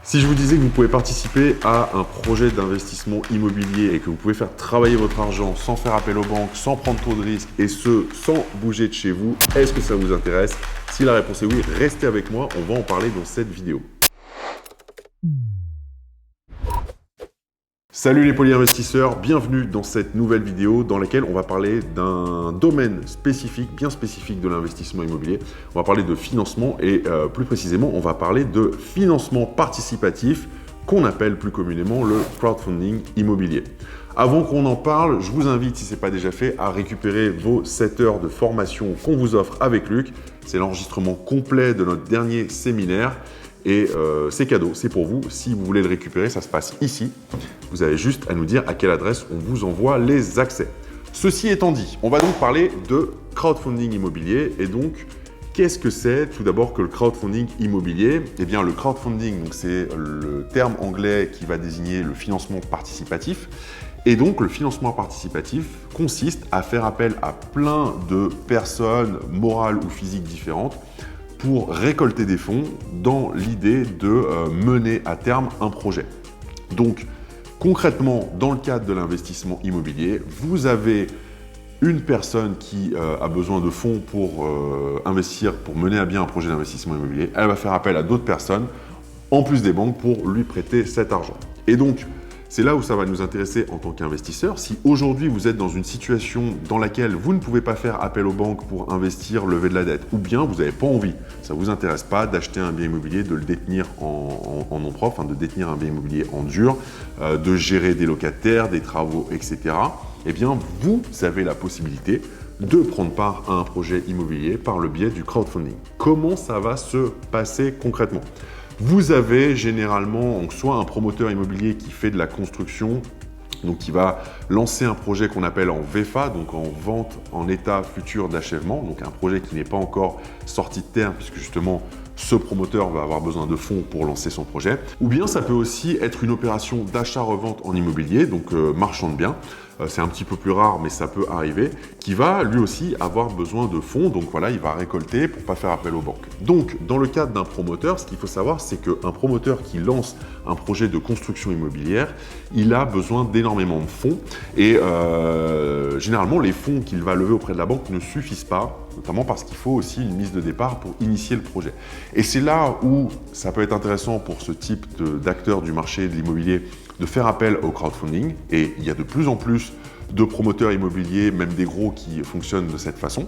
Si je vous disais que vous pouvez participer à un projet d'investissement immobilier et que vous pouvez faire travailler votre argent sans faire appel aux banques, sans prendre trop de risques et ce, sans bouger de chez vous, est-ce que ça vous intéresse? Si la réponse est oui, restez avec moi, on va en parler dans cette vidéo. Salut les polyinvestisseurs, bienvenue dans cette nouvelle vidéo dans laquelle on va parler d'un domaine spécifique, bien spécifique de l'investissement immobilier. On va parler de financement et plus précisément, on va parler de financement participatif qu'on appelle plus communément le crowdfunding immobilier. Avant qu'on en parle, je vous invite, si ce n'est pas déjà fait, à récupérer vos 7 heures de formation qu'on vous offre avec Luc. C'est l'enregistrement complet de notre dernier séminaire. Et c'est cadeau, c'est pour vous. Si vous voulez le récupérer, ça se passe ici. Vous avez juste à nous dire à quelle adresse on vous envoie les accès. Ceci étant dit, on va donc parler de crowdfunding immobilier. Et donc, qu'est-ce que c'est tout d'abord que le crowdfunding immobilier? Eh bien, le crowdfunding, c'est le terme anglais qui va désigner le financement participatif. Et donc, le financement participatif consiste à faire appel à plein de personnes morales ou physiques différentes pour récolter des fonds dans l'idée de mener à terme un projet. Donc, concrètement, dans le cadre de l'investissement immobilier, vous avez une personne qui a besoin de fonds pour investir, pour mener à bien un projet d'investissement immobilier. Elle va faire appel à d'autres personnes, en plus des banques, pour lui prêter cet argent. Et donc, c'est là où ça va nous intéresser en tant qu'investisseur. Si aujourd'hui vous êtes dans une situation dans laquelle vous ne pouvez pas faire appel aux banques pour investir, lever de la dette, ou bien vous n'avez pas envie, ça ne vous intéresse pas d'acheter un bien immobilier, de le détenir en nom propre, de détenir un bien immobilier en dur, de gérer des locataires, des travaux, etc., eh bien vous avez la possibilité de prendre part à un projet immobilier par le biais du crowdfunding. Comment ça va se passer concrètement ? Vous avez généralement soit un promoteur immobilier qui fait de la construction, donc qui va lancer un projet qu'on appelle en VFA, donc en vente en état futur d'achèvement, donc un projet qui n'est pas encore sorti de terre puisque justement ce promoteur va avoir besoin de fonds pour lancer son projet. Ou bien ça peut aussi être une opération d'achat-revente en immobilier, donc marchand de biens. C'est un petit peu plus rare, mais ça peut arriver, qui va lui aussi avoir besoin de fonds. Donc voilà, il va récolter pour ne pas faire appel aux banques. Donc, dans le cadre d'un promoteur, ce qu'il faut savoir, c'est qu'un promoteur qui lance un projet de construction immobilière, il a besoin d'énormément de fonds. Et généralement, les fonds qu'il va lever auprès de la banque ne suffisent pas, notamment parce qu'il faut aussi une mise de départ pour initier le projet. Et c'est là où ça peut être intéressant pour ce type d'acteurs du marché de l'immobilier de faire appel au crowdfunding. Et il y a de plus en plus de promoteurs immobiliers, même des gros, qui fonctionnent de cette façon.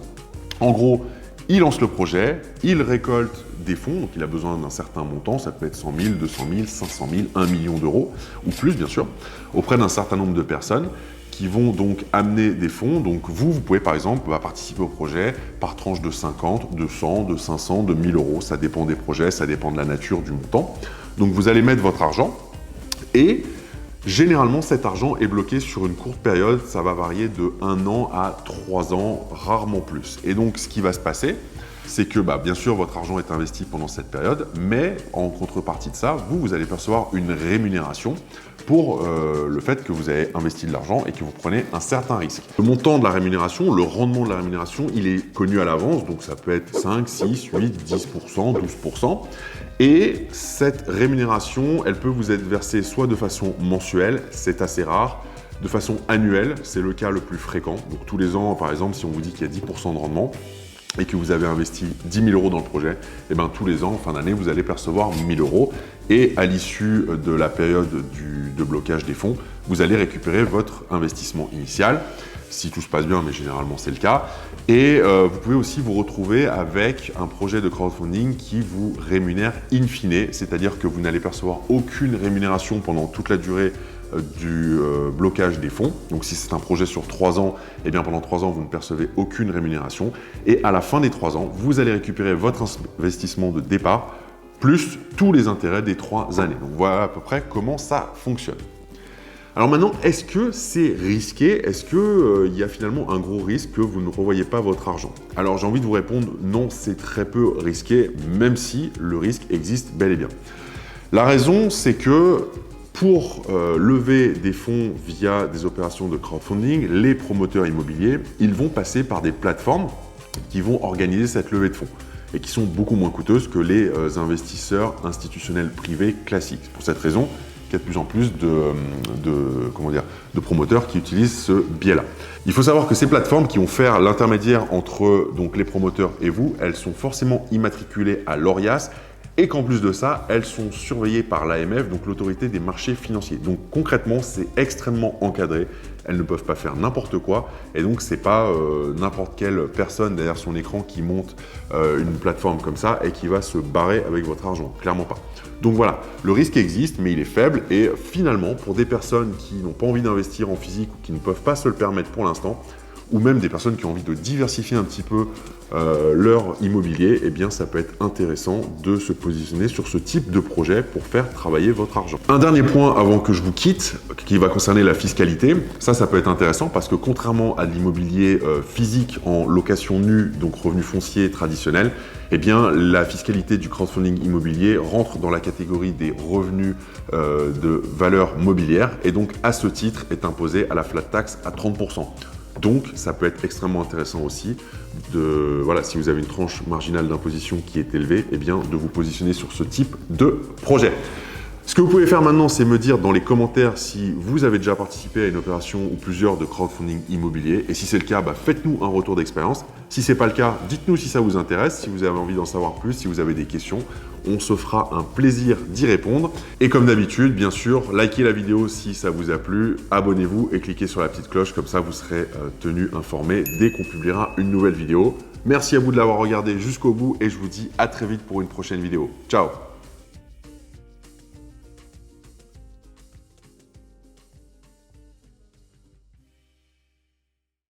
En gros, il lance le projet, il récolte des fonds, donc il a besoin d'un certain montant, ça peut être 100 000, 200 000, 500 000, 1 million d'euros, ou plus bien sûr, auprès d'un certain nombre de personnes qui vont donc amener des fonds. Donc vous pouvez par exemple participer au projet par tranche de 50, de 100, de 500, de 1000 euros. Ça dépend des projets, ça dépend de la nature du montant. Donc vous allez mettre votre argent et généralement cet argent est bloqué sur une courte période. Ça va varier de 1 an à 3 ans, rarement plus. Et donc ce qui va se passer, c'est que bien sûr votre argent est investi pendant cette période, mais en contrepartie de ça, vous allez percevoir une rémunération pour le fait que vous avez investi de l'argent et que vous prenez un certain risque. Le montant de la rémunération, le rendement de la rémunération, il est connu à l'avance, donc ça peut être 5, 6, 8, 10%, 12%. Et cette rémunération, elle peut vous être versée soit de façon mensuelle, c'est assez rare, de façon annuelle, c'est le cas le plus fréquent. Donc tous les ans, par exemple, si on vous dit qu'il y a 10% de rendement, et que vous avez investi 10 000 euros dans le projet, et tous les ans, en fin d'année, vous allez percevoir 1 000 euros. Et à l'issue de la période de blocage des fonds, vous allez récupérer votre investissement initial, si tout se passe bien, mais généralement c'est le cas. Et vous pouvez aussi vous retrouver avec un projet de crowdfunding qui vous rémunère in fine, c'est-à-dire que vous n'allez percevoir aucune rémunération pendant toute la durée du blocage des fonds. Donc si c'est un projet sur 3 ans, pendant 3 ans, vous ne percevez aucune rémunération. Et à la fin des 3 ans, vous allez récupérer votre investissement de départ plus tous les intérêts des 3 années. Donc voilà à peu près comment ça fonctionne. Alors maintenant, est-ce que c'est risqué? Est-ce qu'il y a finalement un gros risque que vous ne revoyez pas votre argent? Alors j'ai envie de vous répondre, non, c'est très peu risqué, même si le risque existe bel et bien. La raison, c'est que pour lever des fonds via des opérations de crowdfunding, les promoteurs immobiliers, ils vont passer par des plateformes qui vont organiser cette levée de fonds. et qui sont beaucoup moins coûteuses que les investisseurs institutionnels privés classiques. C'est pour cette raison qu'il y a de plus en plus de promoteurs qui utilisent ce biais-là. Il faut savoir que ces plateformes qui vont faire l'intermédiaire entre donc, les promoteurs et vous, elles sont forcément immatriculées à l'ORIAS et qu'en plus de ça, elles sont surveillées par l'AMF, donc l'autorité des marchés financiers. Donc concrètement, c'est extrêmement encadré. Elles ne peuvent pas faire n'importe quoi et donc c'est pas n'importe quelle personne derrière son écran qui monte une plateforme comme ça et qui va se barrer avec votre argent, clairement pas. Donc voilà, le risque existe mais il est faible et finalement pour des personnes qui n'ont pas envie d'investir en physique ou qui ne peuvent pas se le permettre pour l'instant, ou même des personnes qui ont envie de diversifier un petit peu leur immobilier, eh bien ça peut être intéressant de se positionner sur ce type de projet pour faire travailler votre argent. Un dernier point avant que je vous quitte, qui va concerner la fiscalité. Ça peut être intéressant parce que contrairement à l'immobilier physique en location nue, donc revenu foncier traditionnel, eh bien la fiscalité du crowdfunding immobilier rentre dans la catégorie des revenus de valeur mobilière et donc à ce titre est imposé à la flat tax à 30%. Donc, ça peut être extrêmement intéressant aussi si vous avez une tranche marginale d'imposition qui est élevée, eh bien, de vous positionner sur ce type de projet. Ce que vous pouvez faire maintenant, c'est me dire dans les commentaires si vous avez déjà participé à une opération ou plusieurs de crowdfunding immobilier. Et si c'est le cas, faites-nous un retour d'expérience. Si ce n'est pas le cas, dites-nous si ça vous intéresse, si vous avez envie d'en savoir plus, si vous avez des questions. On se fera un plaisir d'y répondre. Et comme d'habitude, bien sûr, likez la vidéo si ça vous a plu, abonnez-vous et cliquez sur la petite cloche, comme ça vous serez tenu informé dès qu'on publiera une nouvelle vidéo. Merci à vous de l'avoir regardé jusqu'au bout et je vous dis à très vite pour une prochaine vidéo. Ciao!